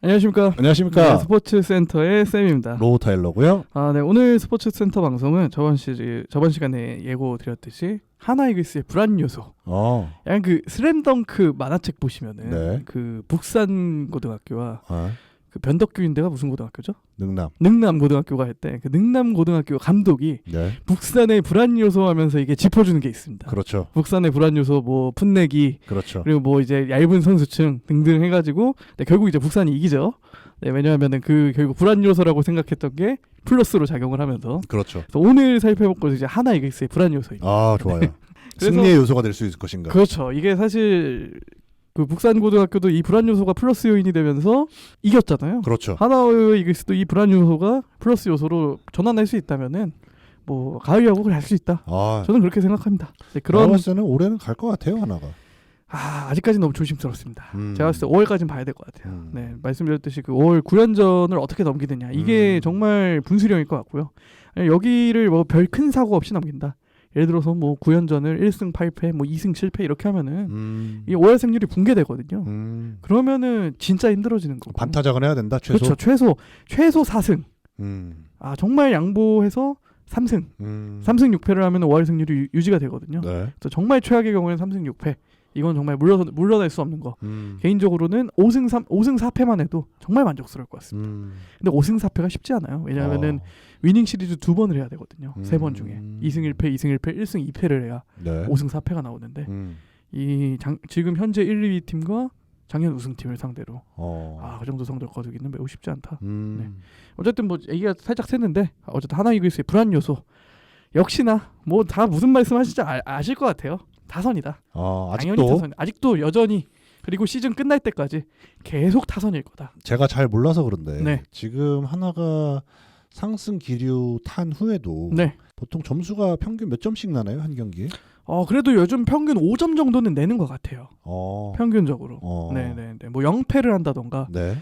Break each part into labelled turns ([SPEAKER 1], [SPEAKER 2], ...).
[SPEAKER 1] 안녕하십니까.
[SPEAKER 2] 안녕하십니까.
[SPEAKER 1] 네, 스포츠센터의 쌤입니다.
[SPEAKER 2] 로우 타일러고요.
[SPEAKER 1] 네, 오늘 스포츠센터 방송은 저번 시간에 예고 드렸듯이 하나이글스의 불안 요소. 약간 그 슬램덩크 만화책 보시면은
[SPEAKER 2] 네.
[SPEAKER 1] 그 북산 고등학교와
[SPEAKER 2] 아,
[SPEAKER 1] 그 변덕규인데가 무슨 고등학교죠?
[SPEAKER 2] 능남.
[SPEAKER 1] 능남 고등학교가 했대. 그 능남 고등학교 감독이
[SPEAKER 2] 네.
[SPEAKER 1] 북산의 불안 요소 하면서 이게 짚어주는 게 있습니다.
[SPEAKER 2] 그렇죠.
[SPEAKER 1] 북산의 불안 요소 뭐 풋내기
[SPEAKER 2] 그렇죠.
[SPEAKER 1] 그리고 뭐 이제 얇은 선수층 등등 해가지고 네, 결국 이제 북산이 이기죠. 네, 왜냐하면은 그 결국 불안 요소라고 생각했던 게 플러스로 작용을 하면서.
[SPEAKER 2] 그렇죠.
[SPEAKER 1] 그래서 오늘 살펴볼 것은 이제 하나 이글스의 불안 요소입니다.
[SPEAKER 2] 아, 좋아요.
[SPEAKER 1] 그래서-
[SPEAKER 2] 승리의 요소가 될 수 있을 것인가.
[SPEAKER 1] 그렇죠. 이게 사실 그 북산 고등학교도 이 불안 요소가 플러스 요인이 되면서 이겼잖아요.
[SPEAKER 2] 그렇죠.
[SPEAKER 1] 하나 이글스도 이 불안 요소가 플러스 요소로 전환할 수 있다면은 뭐 가을 야구를 할 수 있다.
[SPEAKER 2] 아,
[SPEAKER 1] 저는 그렇게 생각합니다. 네,
[SPEAKER 2] 그런
[SPEAKER 1] 그런
[SPEAKER 2] 봤을 때는 올해는 갈 것 같아요, 하나가.
[SPEAKER 1] 아직까지는 너무 조심스럽습니다.
[SPEAKER 2] 음.
[SPEAKER 1] 제가 봤을 때 5월까지는 봐야 될 것 같아요.
[SPEAKER 2] 음.
[SPEAKER 1] 네, 말씀드렸듯이 그 5월 9연전을 어떻게 넘기느냐 이게 정말 분수령일 것 같고요. 여기를 뭐 별 큰 사고 없이 넘긴다. 예를 들어서 뭐 9연전을 1승 8패, 뭐 2승 7패 이렇게 하면은 이 5할 승률이 붕괴되거든요. 그러면은 진짜 힘들어지는 거고.
[SPEAKER 2] 반타작은 해야 된다, 최소.
[SPEAKER 1] 그렇죠. 최소 4승.
[SPEAKER 2] 음.
[SPEAKER 1] 정말 양보해서 3승. 3승 6패를 하면 5할 승률이 유지가 되거든요.
[SPEAKER 2] 네.
[SPEAKER 1] 그래서 정말 최악의 경우에는 3승 6패. 이건 정말 물러날 수 없는 거. 개인적으로는 5승 4패만 해도 정말 만족스러울 것 같습니다. 근데 5승 4패가 쉽지 않아요. 왜냐하면은 위닝 시리즈 2번을 해야 되거든요. 3번 중에 2승 1패, 2승 1패, 1승 2패를 해야
[SPEAKER 2] 네.
[SPEAKER 1] 5승 4패가 나오는데 지금 현재 1, 2위 팀과 작년 우승팀을 상대로 그 정도 성적 거두기는 매우 쉽지 않다. 네. 어쨌든 뭐 얘기가 살짝 샜는데 어쨌든 하나 이글스의 불안 요소 역시나 뭐 다 무슨 말씀하실지 아실 것 같아요. 타선이다. 당연히
[SPEAKER 2] 아직도
[SPEAKER 1] 타선. 아직도 여전히 그리고 시즌 끝날 때까지 계속 타선일 거다.
[SPEAKER 2] 제가 잘 몰라서 그런데
[SPEAKER 1] 네.
[SPEAKER 2] 지금 하나가 상승 기류 탄 후에도
[SPEAKER 1] 네.
[SPEAKER 2] 보통 점수가 평균 몇 점씩 나나요, 한 경기에?
[SPEAKER 1] 그래도 요즘 평균 5점 정도는 내는 것 같아요. 평균적으로. 네네네. 뭐 0패를 한다던가.
[SPEAKER 2] 네.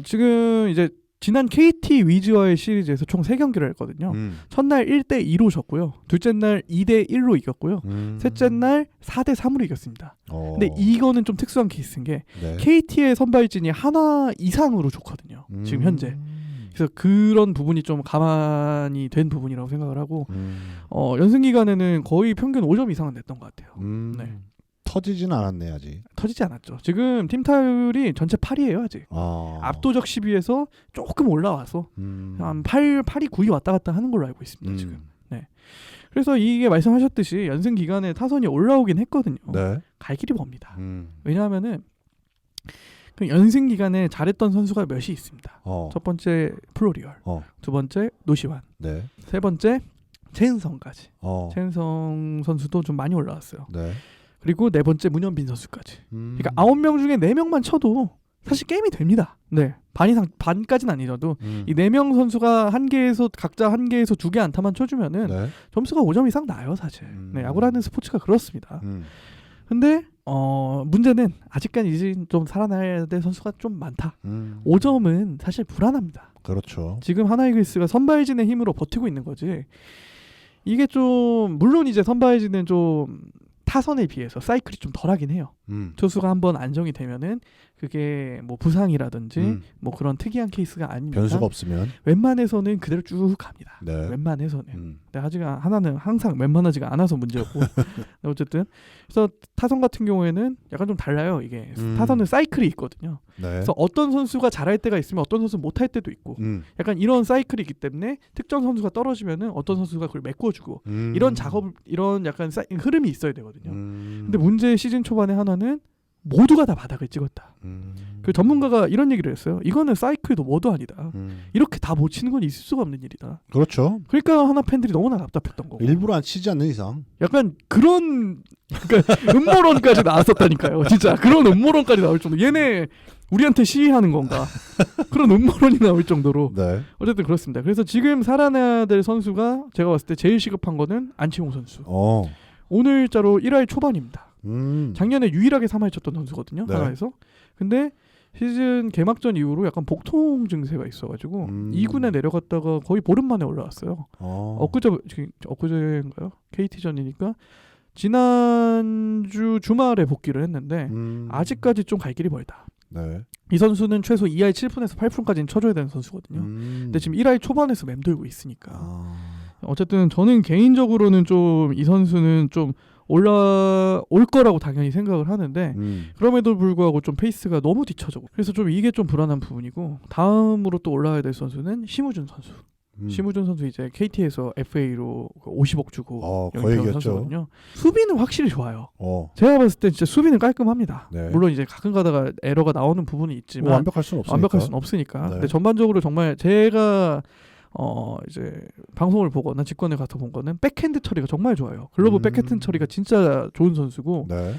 [SPEAKER 1] 지금 이제 지난 KT 위즈와의 시리즈에서 총 3경기를 했거든요. 첫날 1대2로 졌고요. 둘째 날 2대1로 이겼고요. 셋째 날 4대3으로 이겼습니다. 근데 이거는 좀 특수한 케이스인 게
[SPEAKER 2] 네.
[SPEAKER 1] KT의 선발진이 하나 이상으로 좋거든요. 지금 현재. 그래서 그런 부분이 좀 가만히 된 부분이라고 생각을 하고 연승 기간에는 거의 평균 5점 이상은 냈던 것 같아요. 네.
[SPEAKER 2] 터지진 않았네, 아직.
[SPEAKER 1] 터지지 않았죠. 지금 팀 타율이 전체 8위예요 아직. 압도적 10위에서 조금 올라와서 한 8위 9위 왔다 갔다 하는 걸로 알고 있습니다. 지금. 네. 그래서 이게 말씀하셨듯이 연승 기간에 타선이 올라오긴 했거든요.
[SPEAKER 2] 네.
[SPEAKER 1] 갈 길이 멉니다. 왜냐하면은 그 연승 기간에 잘했던 선수가 몇이 있습니다. 첫 번째 플로리얼, 두 번째 노시환,
[SPEAKER 2] 네.
[SPEAKER 1] 세 번째 최은성까지. 최은성 선수도 좀 많이 올라왔어요.
[SPEAKER 2] 네.
[SPEAKER 1] 그리고 네 번째 문현빈 선수까지. 그러니까 9명 중에 4명만 쳐도 사실 게임이 됩니다. 네. 반까지는 아니더라도 이 4명 선수가 각자 한 개에서 2개 안타만 쳐주면은
[SPEAKER 2] 네.
[SPEAKER 1] 점수가 5점 이상 나요, 사실. 네, 야구라는 스포츠가 그렇습니다. 근데 문제는 아직까지 이제 좀 살아나야 될 선수가 좀 많다. 5점은 사실 불안합니다.
[SPEAKER 2] 그렇죠.
[SPEAKER 1] 지금 하나이글스가 선발진의 힘으로 버티고 있는 거지. 이게 좀 물론 이제 선발진은 좀 타선에 비해서 사이클이 좀 덜하긴 해요. 투수가 한번 안정이 되면은 그게 뭐 부상이라든지 뭐 그런 특이한 케이스가 아니니까
[SPEAKER 2] 변수가 없으면
[SPEAKER 1] 웬만해서는 그대로 쭉 갑니다.
[SPEAKER 2] 네.
[SPEAKER 1] 웬만해서는. 근데 아직 하나는 항상 웬만하지가 않아서 문제였고 어쨌든 그래서 타선 같은 경우에는 약간 좀 달라요. 이게 타선은 사이클이 있거든요.
[SPEAKER 2] 네.
[SPEAKER 1] 그래서 어떤 선수가 잘할 때가 있으면 어떤 선수는 못할 때도 있고 약간 이런 사이클이 있기 때문에 특정 선수가 떨어지면은 어떤 선수가 그걸 메꿔주고 이런 이런 약간 흐름이 있어야 되거든요. 근데 문제 시즌 초반에 하나는 모두가 다 바닥을 찍었다. 그 전문가가 이런 얘기를 했어요. 이거는 사이클도 뭐도 아니다. 이렇게 다 못 치는 건 있을 수가 없는 일이다.
[SPEAKER 2] 그렇죠.
[SPEAKER 1] 그러니까 하나 팬들이 너무나 답답했던 거고.
[SPEAKER 2] 일부러 안 치지 않는 이상.
[SPEAKER 1] 약간 그런 그러니까 음모론까지 나왔었다니까요. 진짜 그런 음모론까지 나올 정도. 얘네 우리한테 시위하는 건가? 그런 음모론이 나올 정도로.
[SPEAKER 2] 네.
[SPEAKER 1] 어쨌든 그렇습니다. 그래서 지금 살아나야 될 선수가 제가 봤을 때 제일 시급한 거는 안치홍 선수. 오늘자로 1할 초반입니다. 작년에 유일하게 3할 쳤던 선수거든요.
[SPEAKER 2] 네.
[SPEAKER 1] 하나에서. 근데 시즌 개막전 이후로 약간 복통 증세가 있어가지고 2군에 내려갔다가 거의 보름 만에 올라왔어요. 엊그제인가요? KT전이니까 지난주 주말에 복귀를 했는데 아직까지 좀 갈 길이 멀다.
[SPEAKER 2] 네.
[SPEAKER 1] 이 선수는 최소 2할 7푼에서 8푼까지는 쳐줘야 되는 선수거든요. 근데 지금 1할 초반에서 맴돌고 있으니까. 어쨌든 저는 개인적으로는 좀 이 선수는 좀 올라올 거라고 당연히 생각을 하는데 그럼에도 불구하고 좀 페이스가 너무 뒤쳐져. 그래서 좀 이게 좀 불안한 부분이고 다음으로 또 올라와야 될 선수는 심우준 선수. 심우준 선수 이제 KT에서 FA로 50억 주고 영입한 선수거든요. 수비는 확실히 좋아요. 제가 봤을 때 진짜 수비는 깔끔합니다.
[SPEAKER 2] 네.
[SPEAKER 1] 물론 이제 가끔 가다가 에러가 나오는 부분이 있지만
[SPEAKER 2] 완벽할 수는 없으니까.
[SPEAKER 1] 네. 근데 전반적으로 정말 제가 이제 방송을 보거나 직관에 가서 본 거는 백핸드 처리가 정말 좋아요. 글러브 백핸드 처리가 진짜 좋은 선수고
[SPEAKER 2] 네.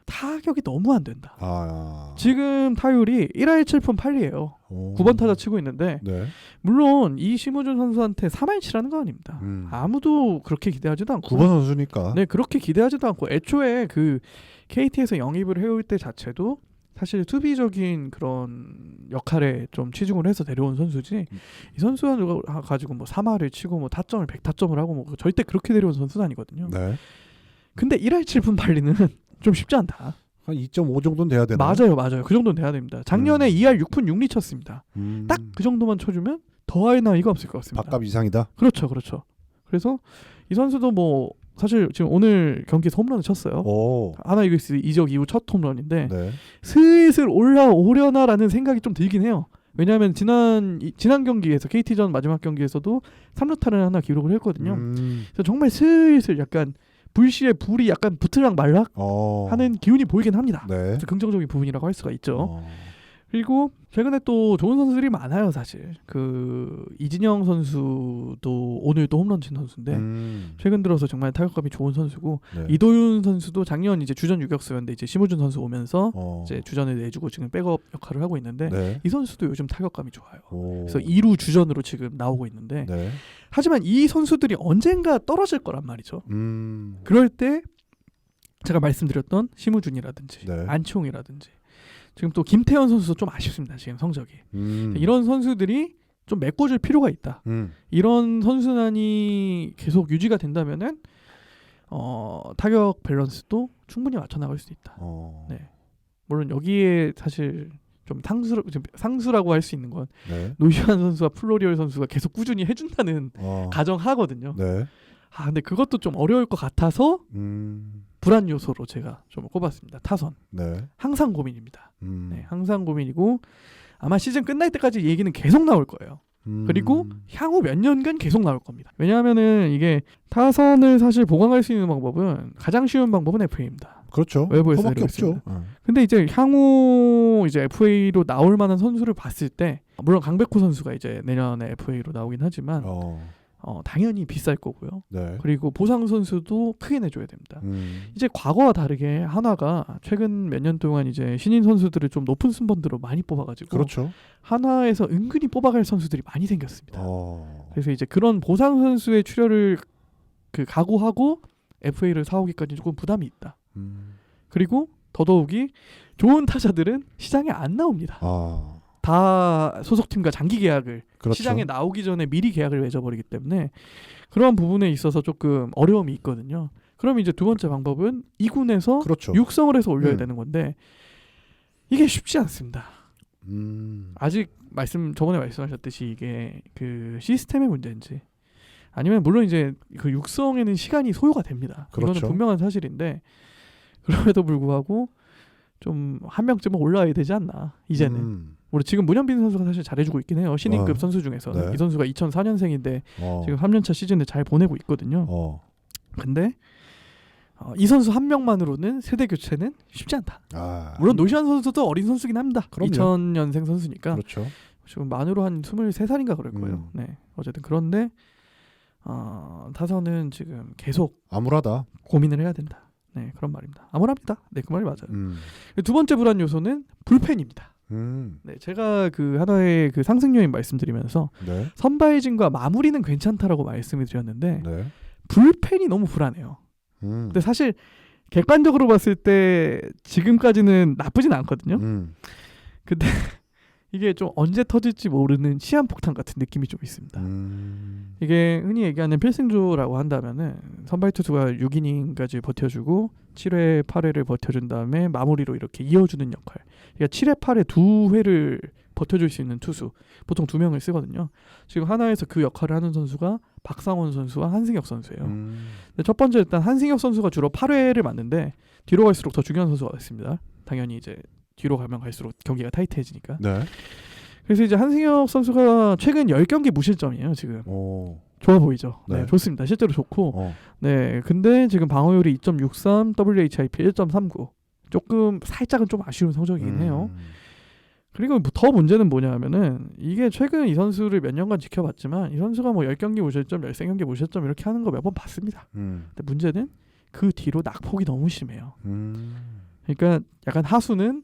[SPEAKER 1] 타격이 너무 안 된다.
[SPEAKER 2] 아.
[SPEAKER 1] 지금 타율이 1할 7푼 8리예요. 9번 타자 치고 있는데
[SPEAKER 2] 네.
[SPEAKER 1] 물론 이 심우준 선수한테 3할 치라는 거 아닙니다. 아무도 그렇게 기대하지도 않고
[SPEAKER 2] 9번 선수니까.
[SPEAKER 1] 네, 그렇게 기대하지도 않고 애초에 그 KT에서 영입을 해올 때 자체도 사실 수비적인 그런 역할에 좀 치중을 해서 데려온 선수지 이 선수가 가지고 뭐 3할을 치고 뭐 타점을 100타점을 하고 뭐 절대 그렇게 데려온 선수는 아니거든요.
[SPEAKER 2] 네.
[SPEAKER 1] 근데 1할 7푼 8리는 좀 쉽지 않다.
[SPEAKER 2] 한 2.5 정도는 돼야 되나?
[SPEAKER 1] 맞아요. 그 정도는 돼야 됩니다. 작년에 2할 6푼 6리 쳤습니다. 딱 그 정도만 쳐주면 더할 나위가 없을 것 같습니다.
[SPEAKER 2] 밥값 이상이다.
[SPEAKER 1] 그렇죠. 그래서 이 선수도 뭐 사실 지금 오늘 경기에서 홈런을 쳤어요. 하나 이글스 이적 이후 첫 홈런인데
[SPEAKER 2] 네.
[SPEAKER 1] 슬슬 올라오려나라는 생각이 좀 들긴 해요. 왜냐하면 지난 경기에서 KT전 마지막 경기에서도 3루타를 하나 기록을 했거든요. 그래서 정말 슬슬 약간 불씨의 불이 약간 붙을락 말락 하는 기운이 보이긴 합니다.
[SPEAKER 2] 네.
[SPEAKER 1] 그래서 긍정적인 부분이라고 할 수가 있죠. 그리고 최근에 또 좋은 선수들이 많아요. 사실 그 이진영 선수도 오늘 또 홈런 친 선수인데 최근 들어서 정말 타격감이 좋은 선수고
[SPEAKER 2] 네.
[SPEAKER 1] 이도윤 선수도 작년 이제 주전 유격수였는데 이제 심우준 선수 오면서 이제 주전을 내주고 지금 백업 역할을 하고 있는데
[SPEAKER 2] 네.
[SPEAKER 1] 이 선수도 요즘 타격감이 좋아요. 그래서 2루 주전으로 지금 나오고 있는데
[SPEAKER 2] 네.
[SPEAKER 1] 하지만 이 선수들이 언젠가 떨어질 거란 말이죠. 그럴 때 제가 말씀드렸던 심우준이라든지
[SPEAKER 2] 네.
[SPEAKER 1] 안치홍이라든지 지금 또 김태현 선수도 좀 아쉽습니다. 지금 성적이. 이런 선수들이 좀 메꿔줄 필요가 있다. 이런 선수난이 계속 유지가 된다면은 타격 밸런스도 충분히 맞춰 나갈 수 있다. 네. 물론 여기에 사실 좀 상수라고 할 수 있는 건
[SPEAKER 2] 네.
[SPEAKER 1] 노시환 선수와 플로리얼 선수가 계속 꾸준히 해준다는 가정하거든요.
[SPEAKER 2] 네.
[SPEAKER 1] 근데 그것도 좀 어려울 것 같아서 불안 요소로 제가 좀 꼽았습니다. 타선.
[SPEAKER 2] 네.
[SPEAKER 1] 항상 고민입니다. 네, 항상 고민이고 아마 시즌 끝날 때까지 얘기는 계속 나올 거예요. 그리고 향후 몇 년간 계속 나올 겁니다. 왜냐하면은 이게 타선을 사실 보강할 수 있는 방법은 가장 쉬운 방법은 FA입니다.
[SPEAKER 2] 그렇죠.
[SPEAKER 1] 외부에서
[SPEAKER 2] 그거밖에 없죠.
[SPEAKER 1] 근데 이제 향후 이제 FA로 나올 만한 선수를 봤을 때 물론 강백호 선수가 이제 내년에 FA로 나오긴 하지만 당연히 비쌀 거고요.
[SPEAKER 2] 네.
[SPEAKER 1] 그리고 보상 선수도 크게 내줘야 됩니다. 이제 과거와 다르게 한화가 최근 몇 년 동안 이제 신인 선수들을 좀 높은 순번대로 많이 뽑아가지고
[SPEAKER 2] 그렇죠.
[SPEAKER 1] 한화에서 은근히 뽑아갈 선수들이 많이 생겼습니다. 그래서 이제 그런 보상 선수의 출혈을 각오하고 FA를 사오기까지 조금 부담이 있다. 그리고 더더욱이 좋은 타자들은 시장에 안 나옵니다. 다 소속팀과 장기 계약을
[SPEAKER 2] 그렇죠.
[SPEAKER 1] 시장에 나오기 전에 미리 계약을 맺어버리기 때문에 그러한 부분에 있어서 조금 어려움이 있거든요. 그럼 이제 두 번째 방법은 2군에서
[SPEAKER 2] 그렇죠.
[SPEAKER 1] 육성을 해서 올려야 되는 건데 이게 쉽지 않습니다. 아직 저번에 말씀하셨듯이 이게 그 시스템의 문제인지 아니면 물론 이제 그 육성에는 시간이 소요가 됩니다.
[SPEAKER 2] 그렇죠.
[SPEAKER 1] 이거는 분명한 사실인데 그럼에도 불구하고 좀 한 명쯤은 올라와야 되지 않나 이제는. 우리 지금 문현빈 선수가 사실 잘해주고 있긴 해요. 신인급 선수 중에서는.
[SPEAKER 2] 네.
[SPEAKER 1] 이 선수가 2004년생인데 지금 3년차 시즌을 잘 보내고 있거든요. 근데 이 선수 한 명만으로는 세대 교체는 쉽지 않다. 물론 노시환 선수도 어린 선수긴 합니다.
[SPEAKER 2] 그럼요.
[SPEAKER 1] 2000년생 선수니까.
[SPEAKER 2] 그렇죠.
[SPEAKER 1] 지금 만으로 한 23살인가 그럴 거예요. 네. 어쨌든 그런데 타선은 지금 계속
[SPEAKER 2] 암울하다.
[SPEAKER 1] 고민을 해야 된다. 네, 그런 말입니다. 암울합니다. 네, 그 말이 맞아요. 두 번째 불안 요소는 불펜입니다. 네, 제가 그 하나의 그 상승 요인 말씀드리면서
[SPEAKER 2] 네.
[SPEAKER 1] 선발진과 마무리는 괜찮다라고 말씀을 드렸는데
[SPEAKER 2] 네.
[SPEAKER 1] 불펜이 너무 불안해요. 근데 사실 객관적으로 봤을 때 지금까지는 나쁘진 않거든요. 근데 이게 좀 언제 터질지 모르는 시한폭탄 같은 느낌이 좀 있습니다. 이게 흔히 얘기하는 필승조라고 한다면은 선발 투수가 6이닝까지 버텨주고 7회, 8회를 버텨준 다음에 마무리로 이렇게 이어주는 역할. 그러니까 7회 8회 2회를 버텨줄 수 있는 투수 보통 2명을 쓰거든요. 지금 하나에서 그 역할을 하는 선수가 박상원 선수와 한승혁 선수예요. 근데 첫 번째 일단 한승혁 선수가 주로 8회를 맞는데 뒤로 갈수록 더 중요한 선수가 됐습니다. 당연히 이제 뒤로 가면 갈수록 경기가 타이트해지니까.
[SPEAKER 2] 네.
[SPEAKER 1] 그래서 이제 한승혁 선수가 최근 10경기 무실점이에요. 지금.
[SPEAKER 2] 오.
[SPEAKER 1] 좋아 보이죠. 네,
[SPEAKER 2] 네.
[SPEAKER 1] 좋습니다. 실제로 좋고. 네, 근데 지금 방어율이 2.63, WHIP 1.39. 조금 살짝은 좀 아쉬운 성적이긴 해요. 그리고 더 문제는 뭐냐면은 이게 최근 이 선수를 몇 년간 지켜봤지만 이 선수가 뭐 10경기 무실점, 13경기 무실점 이렇게 하는 거 몇 번 봤습니다. 근데 문제는 그 뒤로 낙폭이 너무 심해요. 그러니까 약간 하수는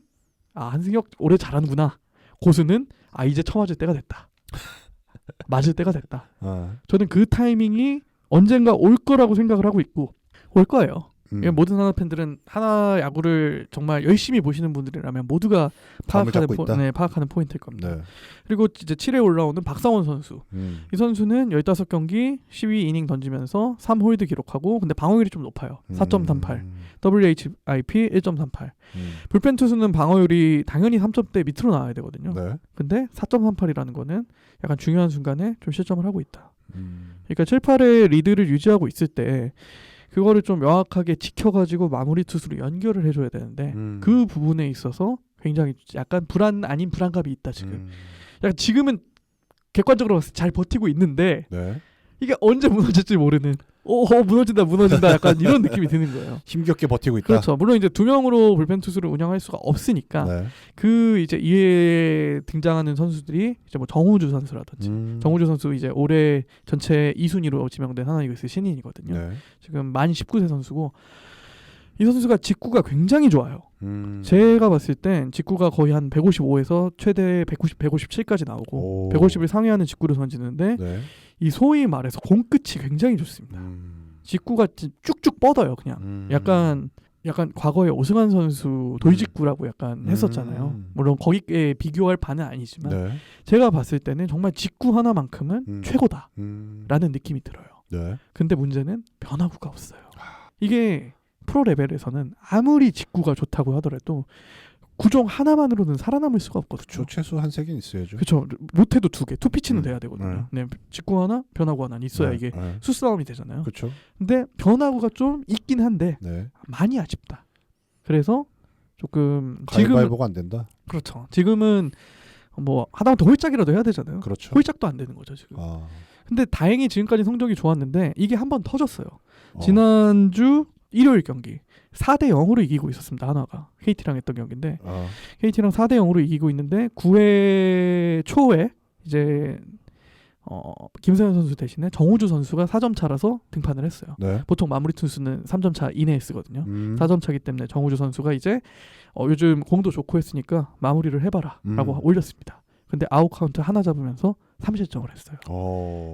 [SPEAKER 1] 한승혁 올해 잘하는구나. 고수는 이제 쳐맞을 때가 됐다. 맞을 때가 됐다. 저는 그 타이밍이 언젠가 올 거라고 생각을 하고 있고 올 거예요. 모든 하나 팬들은 하나 야구를 정말 열심히 보시는 분들이라면 모두가 파악하는 포인트일 겁니다.
[SPEAKER 2] 네.
[SPEAKER 1] 그리고 이제 7회 올라오는 박상원 선수. 이 선수는 15경기 12이닝 던지면서 3홀드 기록하고 근데 방어율이 좀 높아요. 4.38. WHIP 1.38. 불펜 투수는 방어율이 당연히 3점대 밑으로 나와야 되거든요.
[SPEAKER 2] 네.
[SPEAKER 1] 근데 4.38이라는 거는 약간 중요한 순간에 좀 실점을 하고 있다. 그러니까 7, 8회 리드를 유지하고 있을 때 그거를 좀 명확하게 지켜가지고 마무리 투수로 연결을 해줘야 되는데 그 부분에 있어서 굉장히 약간 불안 아닌 불안감이 있다 지금. 약간 지금은 객관적으로 봤을 때 잘 버티고 있는데
[SPEAKER 2] 네.
[SPEAKER 1] 이게 언제 무너질지 모르는 무너진다 약간 이런 느낌이 드는 거예요.
[SPEAKER 2] 힘겹게 버티고 있다.
[SPEAKER 1] 그렇죠. 물론 이제 2명으로 불펜 투수를 운영할 수가 없으니까
[SPEAKER 2] 네.
[SPEAKER 1] 그 이제 이에 등장하는 선수들이 이제 뭐 정우주 선수라든지 정우주 선수 이제 올해 전체 2순위로 지명된 하나이글스 신인이거든요.
[SPEAKER 2] 네.
[SPEAKER 1] 지금 만 19세 선수고 이 선수가 직구가 굉장히 좋아요. 제가 봤을 땐 직구가 거의 한 155에서 최대 190, 157까지 나오고 150을 상회하는 직구를 던지는데
[SPEAKER 2] 네.
[SPEAKER 1] 이 소위 말해서 공끝이 굉장히 좋습니다. 직구가 쭉쭉 뻗어요. 그냥 약간 과거에 오승환 선수 돌직구라고 약간 했었잖아요. 물론 거기에 비교할 바는 아니지만
[SPEAKER 2] 네.
[SPEAKER 1] 제가 봤을 때는 정말 직구 하나만큼은 최고다라는 느낌이 들어요.
[SPEAKER 2] 네.
[SPEAKER 1] 근데 문제는 변화구가 없어요. 이게 프로 레벨에서는 아무리 직구가 좋다고 하더라도 구종 하나만으로는 살아남을 수가 없거든요.
[SPEAKER 2] 그렇죠. 최소 한 3개는 있어야죠.
[SPEAKER 1] 그렇죠. 못해도 2개, 투피치는 돼야 되거든요. 네. 직구 하나, 변화구 하나 있어야 이게 수싸움이 되잖아요.
[SPEAKER 2] 그렇죠.
[SPEAKER 1] 근데 변화구가 좀 있긴 한데 많이 아쉽다. 그래서 조금
[SPEAKER 2] 가위바위보가 안 된다.
[SPEAKER 1] 그렇죠. 지금은 뭐 하다못해 홀짝이라도 해야 되잖아요.
[SPEAKER 2] 그렇죠.
[SPEAKER 1] 홀짝도 안 되는 거죠 지금. 근데 다행히 지금까지 성적이 좋았는데 이게 한 번 터졌어요. 지난주 일요일 경기 4대 0으로 이기고 있었습니다. 하나가 KT랑 했던 경기인데 KT랑 4대 0으로 이기고 있는데 9회 초에 이제 김세현 선수 대신에 정우주 선수가 4점 차라서 등판을 했어요.
[SPEAKER 2] 네.
[SPEAKER 1] 보통 마무리 투수는 3점 차 이내에 쓰거든요. 4점 차기 때문에 정우주 선수가 이제 요즘 공도 좋고 했으니까 마무리를 해봐라 라고 올렸습니다. 근데 아웃 카운트 하나 잡으면서 3실점을 했어요.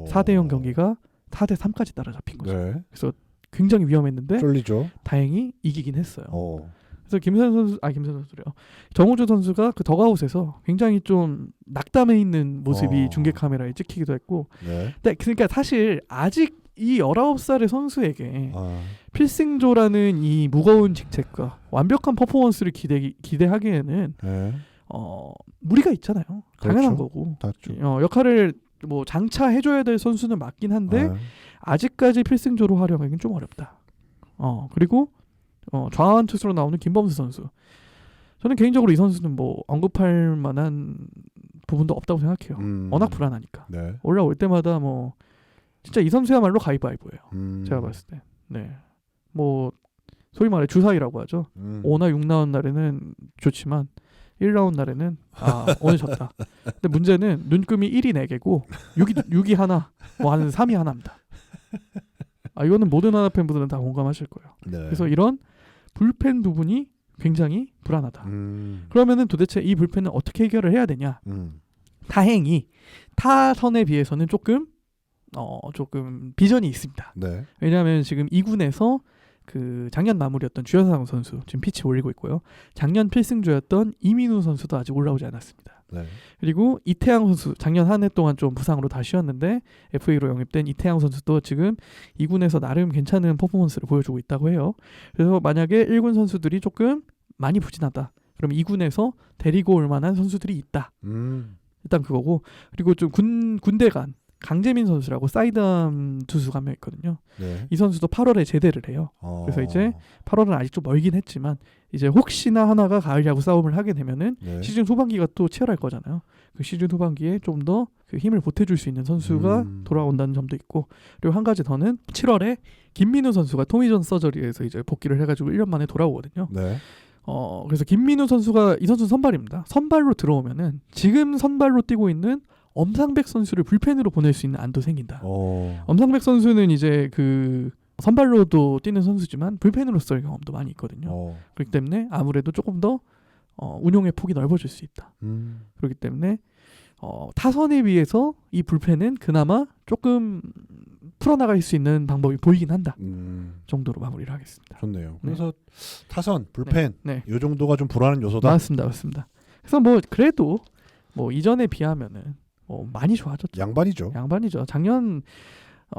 [SPEAKER 1] 4대 0 경기가 4대 3까지 따라잡힌 거죠.
[SPEAKER 2] 네.
[SPEAKER 1] 그래서 굉장히 위험했는데
[SPEAKER 2] 쫄리죠.
[SPEAKER 1] 다행히 이기긴 했어요. 그래서 김세현 선수래요. 정우주 선수가 그 덕아웃에서 굉장히 좀 낙담해 있는 모습이 중계 카메라에 찍히기도 했고.
[SPEAKER 2] 네.
[SPEAKER 1] 근데 그러니까 사실 아직 이 19살의 선수에게 필승조라는 이 무거운 직책과 완벽한 퍼포먼스를 기대하기에는 무리가 있잖아요. 당연한 거고. 역할을 뭐 장차해줘야 될 선수는 맞긴 한데 아직까지 필승조로 활용하기는 좀 어렵다. 그리고 좌완 투수로 나오는 김범수 선수. 저는 개인적으로 이 선수는 뭐 언급할 만한 부분도 없다고 생각해요. 워낙 불안하니까. 네. 올라올 때마다 뭐 진짜 이 선수야말로 가위바위보예요. 제가 봤을 때. 네. 뭐 소위 말해 주사위라고 하죠. 5나 6 나온 날에는 좋지만 1라운드 날에는 오늘 졌다. 근데 문제는 눈금이 1이 4개고 6이 하나, 뭐 한 3이 하나입니다. 이거는 모든 하나 팬분들은 다 공감하실 거예요. 네. 그래서 이런 불펜 부분이 굉장히 불안하다. 그러면은 도대체 이 불펜은 어떻게 해결을 해야 되냐? 다행히 타선에 비해서는 조금 비전이 있습니다. 네. 왜냐하면 지금 2군에서 그 작년 마무리였던 주현상 선수 지금 피치 올리고 있고요. 작년 필승조였던 이민우 선수도 아직 올라오지 않았습니다. 네. 그리고 이태양 선수 작년 한 해 동안 좀 부상으로 다 쉬었는데 FA로 영입된 이태양 선수도 지금 2군에서 나름 괜찮은 퍼포먼스를 보여주고 있다고 해요. 그래서 만약에 1군 선수들이 조금 많이 부진하다. 그럼 2군에서 데리고 올 만한 선수들이 있다. 일단 그거고 그리고 좀 군대 간 강재민 선수라고 사이드암 투수가 한 명 있거든요.
[SPEAKER 2] 네.
[SPEAKER 1] 이 선수도 8월에 제대를 해요. 그래서 이제 8월은 아직 좀 멀긴 했지만 이제 혹시나 하나가 가을 야구 싸움을 하게 되면은
[SPEAKER 2] 네.
[SPEAKER 1] 시즌 후반기가 또 치열할 거잖아요. 그 시즌 후반기에 좀 더 그 힘을 보태줄 수 있는 선수가 돌아온다는 점도 있고 그리고 한 가지 더는 7월에 김민우 선수가 토미존 서저리에서 이제 복귀를 해가지고 1년 만에 돌아오거든요.
[SPEAKER 2] 네.
[SPEAKER 1] 그래서 김민우 선수가 이 선수 선발입니다. 선발로 들어오면은 지금 선발로 뛰고 있는 엄상백 선수를 불펜으로 보낼 수 있는 안도 생긴다. 엄상백 선수는 이제 그 선발로도 뛰는 선수지만 불펜으로 쓸 경험도 많이 있거든요. 그렇기 때문에 아무래도 조금 더 운용의 폭이 넓어질 수 있다. 그렇기 때문에 타선에 비해서 이 불펜은 그나마 조금 풀어나갈 수 있는 방법이 보이긴 한다. 정도로 마무리를 하겠습니다.
[SPEAKER 2] 좋네요. 그래서 타선, 불펜 이 정도가 좀 불안한 요소다.
[SPEAKER 1] 맞습니다. 그래서 뭐 그래도 뭐 이전에 비하면은 많이 좋아졌죠.
[SPEAKER 2] 양반이죠.
[SPEAKER 1] 작년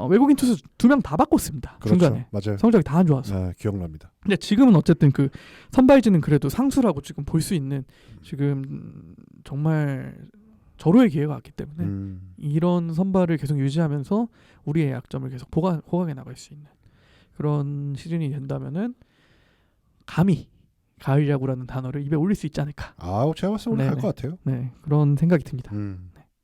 [SPEAKER 1] 외국인 투수 2명 다 바꿨습니다.
[SPEAKER 2] 그렇죠.
[SPEAKER 1] 중간에
[SPEAKER 2] 맞아요.
[SPEAKER 1] 성적이 다 안 좋아서.
[SPEAKER 2] 네, 기억납니다.
[SPEAKER 1] 근데 지금은 어쨌든 그 선발진은 그래도 상수라고 지금 볼 수 있는 지금 정말 절호의 기회가 왔기 때문에 이런 선발을 계속 유지하면서 우리의 약점을 계속 호강해 나갈 수 있는 그런 시즌이 된다면은 감히 가을 야구라는 단어를 입에 올릴 수 있지 않을까.
[SPEAKER 2] 제가 봤을 때 오늘 갈 것 같아요.
[SPEAKER 1] 네, 그런 생각이 듭니다.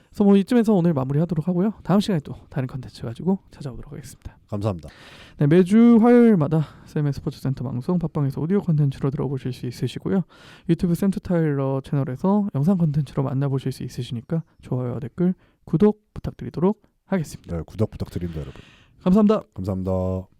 [SPEAKER 1] 그래서 뭐 이쯤에서 오늘 마무리하도록 하고요. 다음 시간에 또 다른 컨텐츠 가지고 찾아오도록 하겠습니다.
[SPEAKER 2] 감사합니다.
[SPEAKER 1] 네, 매주 화요일마다 쌤의 스포츠센터 방송 팟빵에서 오디오 컨텐츠로 들어보실 수 있으시고요. 유튜브 샘투 타일러 채널에서 영상 컨텐츠로 만나보실 수 있으시니까 좋아요와 댓글, 구독 부탁드리도록 하겠습니다.
[SPEAKER 2] 네, 구독 부탁드립니다, 여러분.
[SPEAKER 1] 감사합니다.
[SPEAKER 2] 감사합니다.